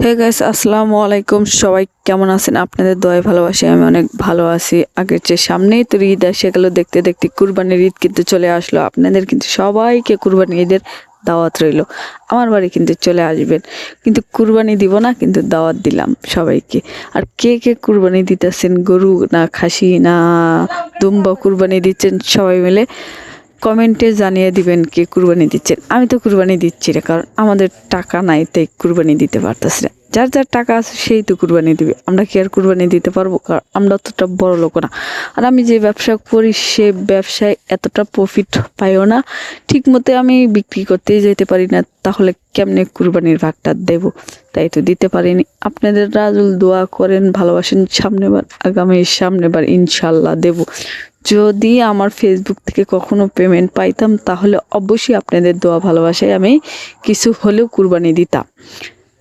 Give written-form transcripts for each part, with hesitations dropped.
Hey guys, আসসালামু আলাইকুম। সবাই কেমন আছেন? আপনাদের দোয়ায় ভালোবাসি, আমি অনেক ভালো আছি। আগের যে সামনেই তো ঈদ এসে গেল, দেখতে দেখতে কুরবানির ঈদ কিন্তু চলে আসলো। আপনাদের কিন্তু সবাইকে কুরবানি ঈদের দাওয়াত রইল। আমার বাড়ি কিন্তু চলে আসবেন, কিন্তু কুরবানি দিব না, কিন্তু দাওয়াত দিলাম সবাইকে। আর কে কে কুরবানি দিতেছেন, গরু না খাসি না দুম্বা কুরবানি দিচ্ছেন, সবাই মিলে কমেন্টে জানিয়ে দিবেন কে কুরবানি দিচ্ছেন। আমি তো কুরবানি দিচ্ছি না, কারণ আমাদের টাকা নাই, তাই কুরবানি দিতে পারতেছি না। যার যার টাকা আছে সেই তো কুরবানি দিবে, আমরা কি আর কুরবানি দিতে পারবো? কারণ আমরা অতটা বড় লোক না। আর আমি যে ব্যবসা করি সে ব্যবসায় এতটা প্রফিট পাইও না, ঠিক মতো আমি বিক্রি করতেই যেতে পারি না। তাহলে কেমনে কুরবানির ভাগটা দেব? তাই তো দিতে পারিনি। আপনাদের রাজুল দোয়া করেন, ভালোবাসেন, সামনেবার ইনশাল্লাহ দেব। যদি আমার ফেসবুক থেকে কখনো পেমেন্ট পাইতাম, তাহলে অবশ্যই আপনাদের দোয়া ভালোবাসায় আমি কিছু হলেও কুরবানি দিতাম।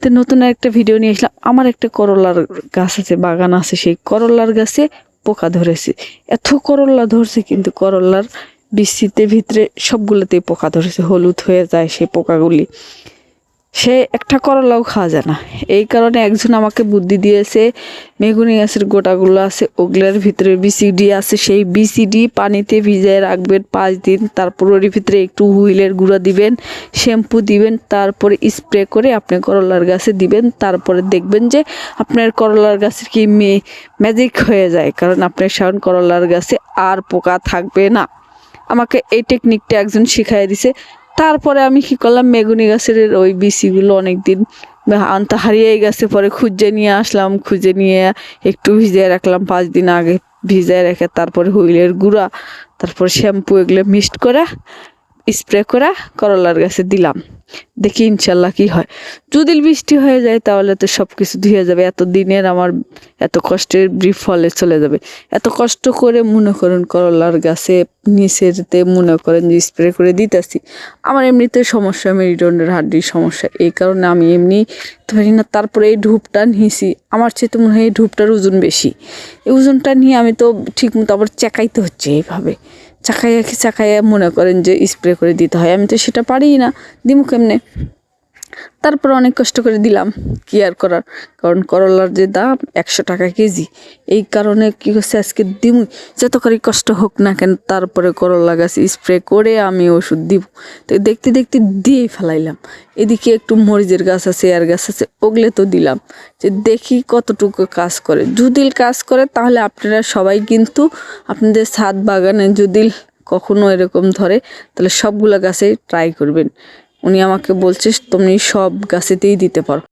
তো নতুন একটা ভিডিও নিয়ে আসলাম। আমার একটা করলার গাছ আছে, বাগান আছে, সেই করলার গাছে পোকা ধরেছে। এত করলা ধরছে, কিন্তু করলার বিচিতে ভিতরে সবগুলোতেই পোকা ধরেছে, হলুদ হয়ে যায় সেই পোকাগুলি। সে একটা করলাও খাওয়া যায় না। এই কারণে একজন আমাকে বুদ্ধি দিয়েছে, মেগুনি গাছের গোটাগুলো আছে, ওগুলোর ভিতরে বিসিডি আছে, সেই বিসিডি পানিতে ভিজিয়ে রাখবেন 5 দিন। তারপর ওর ভিতরে একটু হুইলের গুঁড়া দিবেন, শ্যাম্পু দিবেন, তারপরে স্প্রে করে আপনি করলার গাছে দিবেন। তারপরে দেখবেন যে আপনার করলার গাছের কি ম্যাজিক হয়ে যায়, কারণ আপনার সাউন্ড করলার গাছে আর পোকা থাকবে না। আমাকে এই টেকনিকটা একজন শিখাই দিছে। তারপরে আমি কি করলাম, মেগুনি গাছের ওই বিচিগুলো অনেকদিন আনতে হারিয়ে গেছে, পরে খুঁজে নিয়ে আসলাম। খুঁজে নিয়ে একটু ভিজিয়ে রাখলাম 5 দিন আগে, ভিজিয়ে রেখে তারপরে হুইলের গুঁড়া, তারপর শ্যাম্পু এগুলো মিক্সড করে স্প্রে করে করলার গাছে দিলাম। দেখি ইনশাল্লাহ কি হয়। যদি বৃষ্টি হয়ে যায় তাহলে তো সব কিছু ধুয়ে যাবে, এত দিনের আমার এত কষ্টের বিফলে চলে যাবে। এত কষ্ট করে মনে করেন করলার গাছে নিচেতে মনে করেন যে স্প্রে করে দিতেছি। আমার এমনিতে সমস্যা, মেরুদণ্ডের হাড্ডির সমস্যা, এই কারণে আমি এমনি পারি না। তারপরে এই ধূপটা নিয়েছি, আমার চেয়ে মনে হয় এই ধূপটার ওজন বেশি। এই ওজনটা নিয়ে আমি তো ঠিক মতো আবার চেকাইতে হচ্ছে, এইভাবে চাকাইয়া মনে করেন যে স্প্রে করে দিতে হয়। আমি তো সেটা পারি না, দিমু কেমনে? তারপর অনেক কষ্ট করে দিলাম, কি আর করার। কারণ করলার যে দাম 100 টাকা কেজি, এই কারণে কি হচ্ছে, আজকে দিমু, যত করে কষ্ট হোক না কেন। তারপরে করলা গাছ স্প্রে করে আমি ওষুধ দিব। তো দেখতে দেখতে দিয়েই ফেলাইলাম। এদিকে একটু মরিচের গাছ আছে, আর গাছ আছে, ওগুলো তো দিলাম, যে দেখি কতটুকু কাজ করে। যদি কাজ করে তাহলে আপনারা সবাই কিন্তু আপনাদের ছাদ বাগানে যদি কখনো এরকম ধরে, তাহলে সবগুলা গাছে ট্রাই করবেন। উনি আমাকে বলছে তুমি সব গাছেতেই দিতে পারো।